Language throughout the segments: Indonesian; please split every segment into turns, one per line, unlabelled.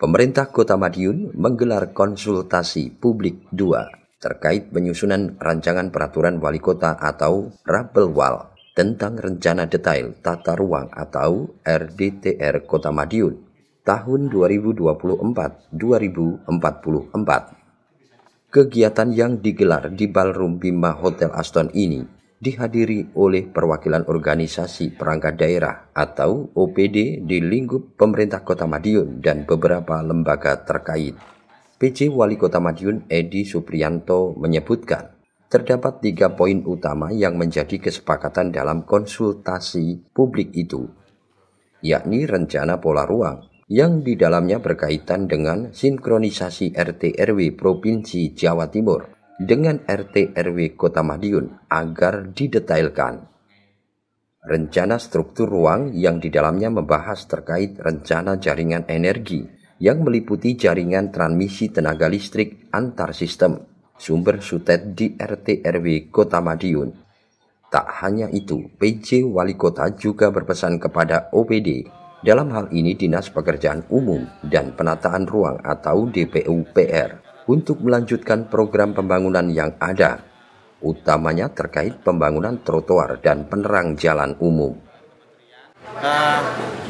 Pemerintah Kota Madiun menggelar konsultasi publik 2 terkait penyusunan rancangan peraturan wali kota atau Rapelwal tentang rencana detail tata ruang atau RDTR Kota Madiun tahun 2024-2044. Kegiatan yang digelar di Ballroom Bima Hotel Aston ini dihadiri oleh perwakilan organisasi perangkat daerah atau OPD di lingkup pemerintah Kota Madiun dan beberapa lembaga terkait. PJ Wali Kota Madiun Edi Supriyanto menyebutkan, terdapat 3 poin utama yang menjadi kesepakatan dalam konsultasi publik itu, yakni rencana pola ruang, yang di dalamnya berkaitan dengan sinkronisasi RT/RW Provinsi Jawa Timur dengan RT/RW Kota Madiun agar didetailkan. Rencana struktur ruang yang di dalamnya membahas terkait rencana jaringan energi yang meliputi jaringan transmisi tenaga listrik antar sistem, sumber sutet di RT/RW Kota Madiun. Tak hanya itu, PJ Wali Kota juga berpesan kepada OPD, dalam hal ini Dinas Pekerjaan Umum dan Penataan Ruang atau DPUPR, untuk melanjutkan program pembangunan yang ada, utamanya terkait pembangunan trotoar dan penerang jalan umum.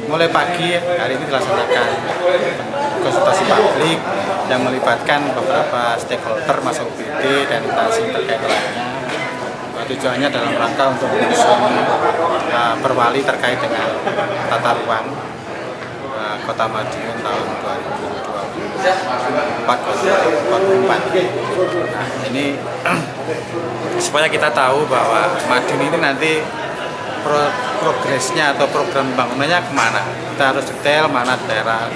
Mulai pagi hari ini dilaksanakan konsultasi publik yang melibatkan beberapa stakeholder masuk OPD dan instansi terkait lainnya. Tujuannya dalam rangka untuk menyusun perwali terkait dengan tata ruang Kota Madiun tahun 2024. Ini supaya kita tahu bahwa Madiun ini nanti progresnya atau program pembangunannya kemana. Kita harus detail mana daerah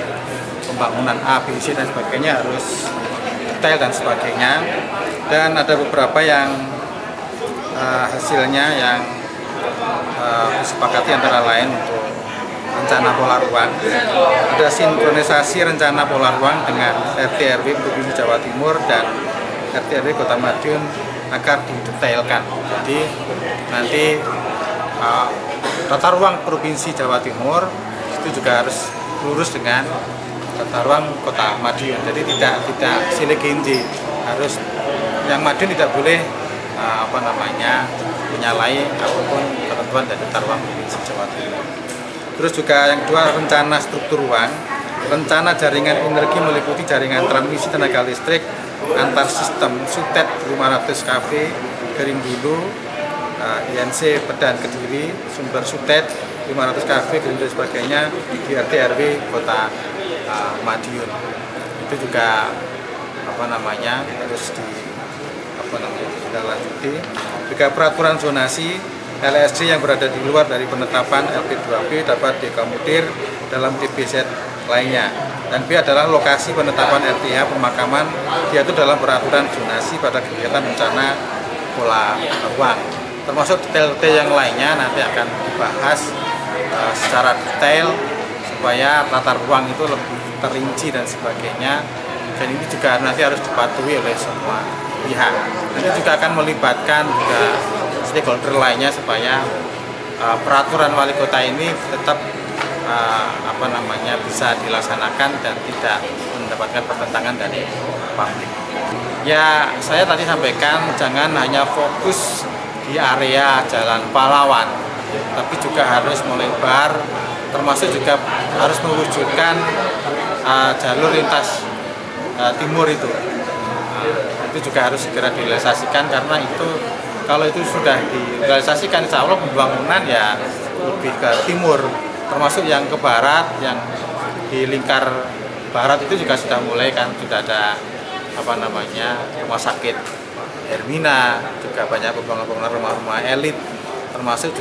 pembangunan A, B, C dan sebagainya harus detail dan sebagainya. Dan ada beberapa yang hasilnya yang disepakati antara lain untuk rencana pola ruang. Ada sinkronisasi rencana pola ruang dengan RT/RW Provinsi Jawa Timur dan RT/RW Kota Madiun agar didetailkan. Jadi nanti tata ruang Provinsi Jawa Timur itu juga harus lurus dengan tata ruang Kota Madiun. Jadi tidak silih genji, harus yang Madiun tidak boleh menyalahi apapun ketentuan dari tata ruang Provinsi Jawa Timur. Terus juga yang kedua, rencana struktur ruang. Rencana jaringan energi meliputi jaringan transmisi tenaga listrik antar sistem sutet 500 kV Kering Bulu, INC Pedan Kediri, sumber sutet 500 kV dan sebagainya di RT/RW Kota Madiun. Itu juga harus ditindaklanjuti. Juga peraturan zonasi LSD yang berada di luar dari penetapan LP2B dapat dikomutir dalam DPZ lainnya. Dan B adalah lokasi penetapan LPH pemakaman, yaitu dalam peraturan zonasi pada kegiatan rencana pola ruang. Termasuk detail-detail yang lainnya nanti akan dibahas secara detail supaya tata ruang itu lebih terinci dan sebagainya. Dan ini juga nanti harus dipatuhi oleh semua pihak. Nanti juga akan melibatkan juga stakeholder lainnya supaya peraturan wali kota ini tetap bisa dilaksanakan dan tidak mendapatkan pertentangan dari publik. Ya, saya tadi sampaikan jangan hanya fokus di area Jalan Pahlawan, tapi juga harus melebar, termasuk juga harus mewujudkan jalur lintas timur itu. Itu juga harus segera direalisasikan karena itu kalau itu sudah direalisasikan insya Allah pembangunan ya lebih ke timur, termasuk yang ke barat, yang di lingkar barat itu juga sudah mulai kan, sudah ada rumah sakit Hermina, juga banyak pembangunan rumah-rumah elit, termasuk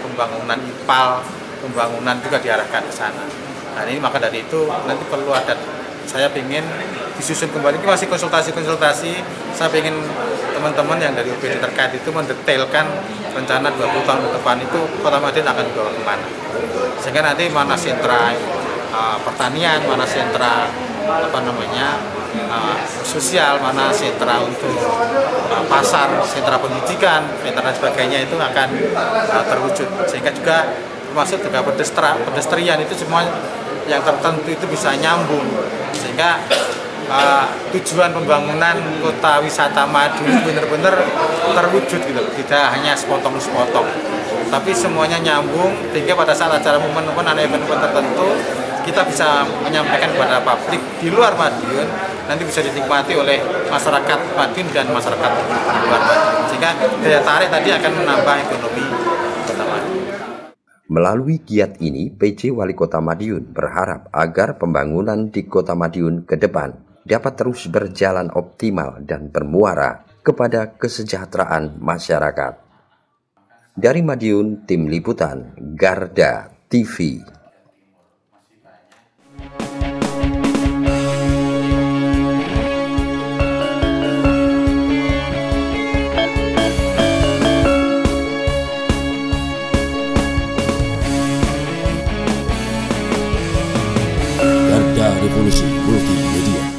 pembangunan IPAL, pembangunan juga diarahkan ke sana. Nah ini maka dari itu nanti perlu ada, saya ingin disusun kembali, ini masih konsultasi, saya ingin teman-teman yang dari OPD terkait itu mendetailkan rencana 20 tahun ke depan itu Kota Madiun akan dibawa kemana, sehingga nanti mana sentra pertanian, mana sentra sosial, mana sentra untuk pasar, sentra pendidikan, sentra dan sebagainya itu akan terwujud, sehingga juga termasuk juga pedestrian itu semua yang tertentu itu bisa nyambung, sehingga tujuan pembangunan kota wisata Madiun benar-benar terwujud gitu, tidak hanya sepotong-sepotong, tapi semuanya nyambung, sehingga pada saat acara momen-momen ada event-event tertentu kita bisa menyampaikan kepada publik di luar Madiun, nanti bisa dinikmati oleh masyarakat Madiun dan masyarakat di luar Madiun, sehingga daya tarik tadi akan menambah ekonomi kota Madiun.
Melalui giat ini, PJ Wali Kota Madiun berharap agar pembangunan di Kota Madiun ke depan dapat terus berjalan optimal dan bermuara kepada kesejahteraan masyarakat. Dari Madiun, Tim Liputan Garda TV.
Garda Revolusi Multimedia.